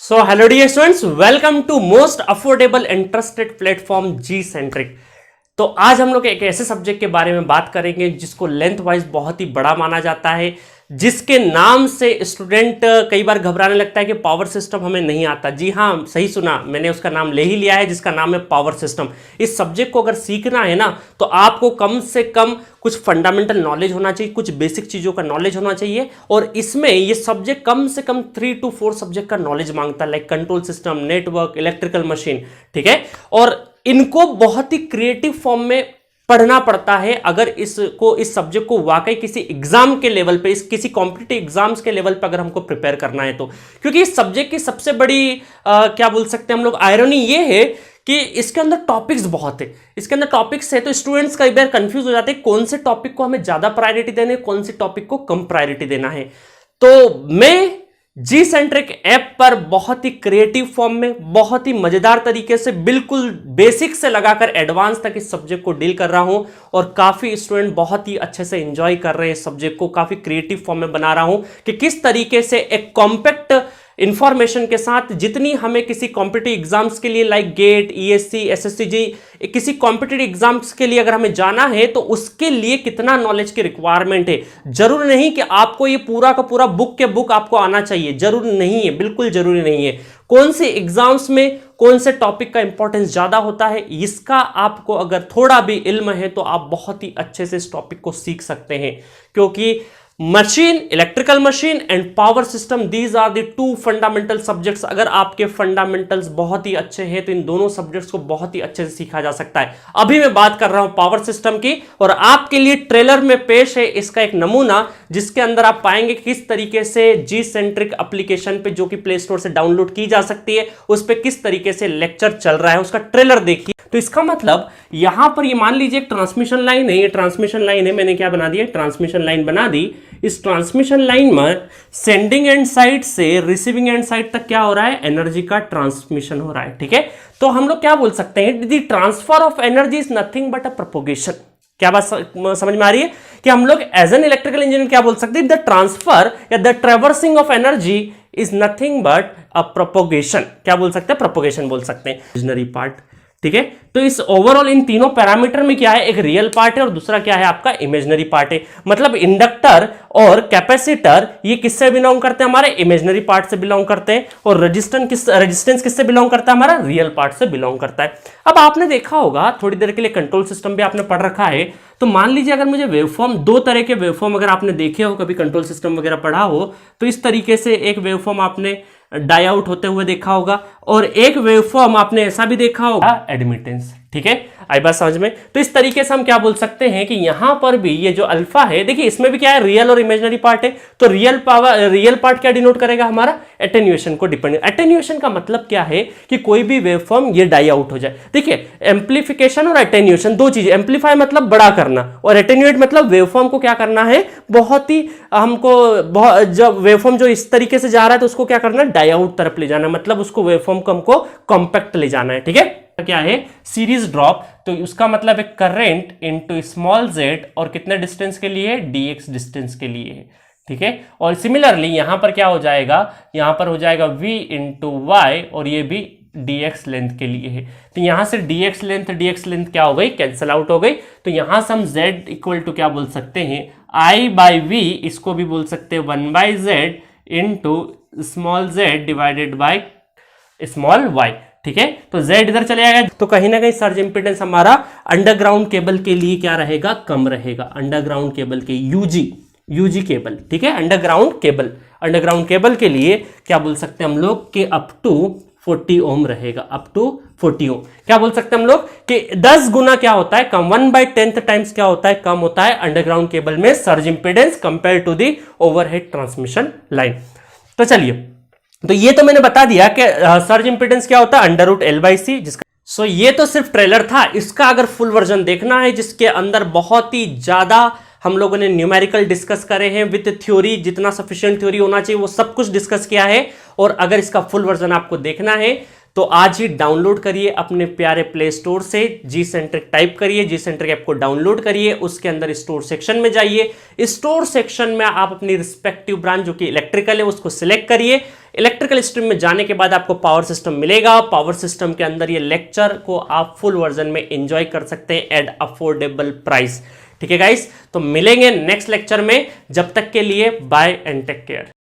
So, hello dear students, welcome to most affordable and trusted platform G Centric। तो आज हम लोग एक ऐसे सब्जेक्ट के बारे में बात करेंगे जिसको लेंथ वाइज बहुत ही बड़ा माना जाता है, जिसके नाम से स्टूडेंट कई बार घबराने लगता है कि पावर सिस्टम हमें नहीं आता। जी हाँ, सही सुना, मैंने उसका नाम ले ही लिया है जिसका नाम है पावर सिस्टम। इस सब्जेक्ट को अगर सीखना है ना तो आपको कम से कम कुछ फंडामेंटल नॉलेज होना चाहिए, कुछ बेसिक चीज़ों का नॉलेज होना चाहिए। और इसमें ये सब्जेक्ट कम से कम 3 to 4 सब्जेक्ट का नॉलेज मांगता है, like control system, network, electrical machine, ठीक है। और इनको बहुत ही क्रिएटिव फॉर्म में पढ़ना पड़ता है अगर इस सब्जेक्ट को वाकई किसी एग्जाम के लेवल पे, किसी कॉम्पिटिटिव एग्जाम्स के लेवल पे अगर हमको प्रिपेयर करना है तो। क्योंकि इस सब्जेक्ट की सबसे बड़ी क्या बोल सकते हैं हम लोग आयरनी ये है कि इसके अंदर टॉपिक्स बहुत है। इसके अंदर टॉपिक्स है तो स्टूडेंट्स कई बार कंफ्यूज हो जाते हैं कौन से टॉपिक को हमें ज्यादा प्रायोरिटी देना है, कौन से टॉपिक को कम प्रायोरिटी देना है। तो मैं जी सेंट्रिक ऐप पर बहुत ही क्रिएटिव फॉर्म में, बहुत ही मजेदार तरीके से, बिल्कुल बेसिक से लगाकर एडवांस तक इस सब्जेक्ट को डील कर रहा हूं। और काफी स्टूडेंट बहुत ही अच्छे से एंजॉय कर रहे हैं इस सब्जेक्ट को। काफी क्रिएटिव फॉर्म में बना रहा हूं कि किस तरीके से एक कॉम्पैक्ट इंफॉर्मेशन के साथ, जितनी हमें किसी कॉम्पिटिटिव एग्जाम्स के लिए लाइक गेट, ईएससी, एसएससीजी, किसी कॉम्पिटिटिव एग्जाम्स के लिए अगर हमें जाना है तो उसके लिए कितना नॉलेज की रिक्वायरमेंट है। जरूर नहीं कि आपको ये पूरा का पूरा बुक के बुक आपको आना चाहिए, जरूर नहीं है, बिल्कुल जरूरी नहीं है। कौन से एग्जाम्स में कौन से टॉपिक का इंपॉर्टेंस ज्यादा होता है, इसका आपको अगर थोड़ा भी इल्म है तो आप बहुत ही अच्छे से इस टॉपिक को सीख सकते हैं। क्योंकि machine, electrical machine and power system, these are the 2 fundamental subjects. अगर आपके फंडामेंटल्स बहुत ही अच्छे हैं तो इन दोनों सब्जेक्ट्स को बहुत ही अच्छे से सीखा जा सकता है। अभी मैं बात कर रहा हूं पावर सिस्टम की और आपके लिए ट्रेलर में पेश है इसका एक नमूना, जिसके अंदर आप पाएंगे किस तरीके से जी सेंट्रिक एप्लीकेशन पे, जो कि प्ले स्टोर से डाउनलोड की जा सकती है, उस पर किस तरीके से लेक्चर चल रहा है, उसका ट्रेलर देखिए। तो इसका मतलब यहां पर ये मान लीजिए एक ट्रांसमिशन लाइन है, ये ट्रांसमिशन लाइन है, मैंने क्या बना दिया, ट्रांसमिशन लाइन बना दी। इस ट्रांसमिशन लाइन में सेंडिंग एंड साइड से रिसीविंग एंड साइड तक क्या हो रहा है, एनर्जी का ट्रांसमिशन हो रहा है, ठीक है। तो हम लोग क्या बोल सकते हैं, the transfer of energy is nothing but a propagation. क्या बात समझ में आ रही है कि हम लोग एज एन इलेक्ट्रिकल इंजीनियर क्या बोल सकते हैं, द ट्रांसफर या the traversing of energy is nothing but a propagation. क्या बोल सकते हैं, प्रोपोगेशन बोल सकते हैं, इमेजिनरी पार्ट, ठीक है। तो इस ओवरऑल इन तीनों पैरामीटर में क्या है, एक रियल पार्ट है और दूसरा क्या है आपका इमेजिनरी पार्ट है। मतलब इंडक्टर और कैपेसिटर ये किससे बिलोंग करते हैं, हमारे इमेजिनरी पार्ट से बिलोंग करते हैं। और रेजिस्टेंस किससे बिलोंग करता है, हमारा रियल पार्ट से बिलोंग करता है। अब आपने देखा होगा थोड़ी देर के लिए कंट्रोल सिस्टम भी आपने पढ़ रखा है। तो मान लीजिए अगर मुझे वेवफॉर्म, 2 तरह के वेवफॉर्म अगर आपने देखे हो, कभी कंट्रोल सिस्टम वगैरह पढ़ा हो, तो इस तरीके से एक वेवफॉर्म आपने डाई आउट होते हुए देखा होगा और एक वेवफॉर्म आपने ऐसा भी देखा होगा, एडमिटेंस, ठीक है। आई बात समझ में। तो इस तरीके से हम क्या बोल सकते हैं कि यहां पर भी ये जो अल्फा है, देखिए इसमें भी क्या है, रियल और इमेजिनरी पार्ट है। तो रियल पार्ट क्या डिनोट करेगा, हमारा एटेन्यूएशन को डिपेंड। एटेन्यूएशन का मतलब क्या है कि कोई भी वेवफॉर्म ये डाई आउट हो जाए। देखिए एम्प्लीफिकेशन और एटेन्यूएशन 2 चीजें, एम्प्लीफाई मतलब बड़ा करना और एटेन्यूएट मतलब वेवफॉर्म को क्या करना है, बहुत ही हमको जब वेवफॉर्म जो इस तरीके से जा रहा है तो उसको क्या करना है, डाई आउट तरफ ले जाना, मतलब उसको वेवफॉर्म को हमको कॉम्पैक्ट ले जाना है, ठीक है। क्या है, सीरीज ड्रॉप, तो उसका मतलब है करंट इनटू स्मॉल जेड और कितने डिस्टेंस के लिए, dx डिस्टेंस के लिए है, ठीक है। और सिमिलरली यहां पर क्या हो जाएगा, यहां पर हो जाएगा v इंटू वाई और ये भी dx लेंथ के लिए है। तो यहां से dx लेंथ क्या हो गई, कैंसिल आउट हो गई। तो यहां से हम z इक्वल टू क्या बोल सकते हैं, i बाई वी, इसको भी बोल सकते हैं 1 by Z into small z divided by small y, ठीक है। तो Z इधर चले जाएगा तो कहीं ना कहीं सर्ज इंपेडेंस हमारा अंडरग्राउंड केबल के लिए क्या रहेगा, कम रहेगा। अंडरग्राउंड केबल के यूजी केबल, ठीक है। अंडरग्राउंड केबल के लिए क्या बोल सकते हैं हम लोग कि अप टू 40 ओम रहेगा, अप टू 40 ओम। क्या बोल सकते हैं हम लोग कि 10 गुना क्या होता है, कम, 1/10 टाइम्स क्या होता है, कम होता है अंडरग्राउंड केबल में surge impedance compare to the overhead transmission line. तो चलिए, तो ये तो मैंने बता दिया कि सर्ज इंपेडेंस क्या होता है, √L/C, जिसका ये तो सिर्फ ट्रेलर था। इसका अगर फुल वर्जन देखना है, जिसके अंदर बहुत ही ज्यादा हम लोगों ने न्यूमेरिकल डिस्कस करे हैं विद थ्योरी, जितना सफिशिएंट थ्योरी होना चाहिए वो सब कुछ डिस्कस किया है। और अगर इसका फुल वर्जन आपको देखना है तो आज ही डाउनलोड करिए अपने प्यारे प्ले स्टोर से, जी सेंट्रिक टाइप करिए, जी सेंट्रिक ऐप को डाउनलोड करिए, उसके अंदर स्टोर सेक्शन में जाइए, स्टोर सेक्शन में आप अपनी रिस्पेक्टिव ब्रांच जो कि इलेक्ट्रिकल है उसको सिलेक्ट करिए। इलेक्ट्रिकल स्ट्रीम में जाने के बाद आपको पावर सिस्टम मिलेगा। पावर सिस्टम के अंदर ये लेक्चर को आप फुल वर्जन में एंजॉय कर सकते हैं एट अफोर्डेबल प्राइस। ठीक है गाइस, तो मिलेंगे नेक्स्ट लेक्चर में, जब तक के लिए बाय एंड टेक केयर।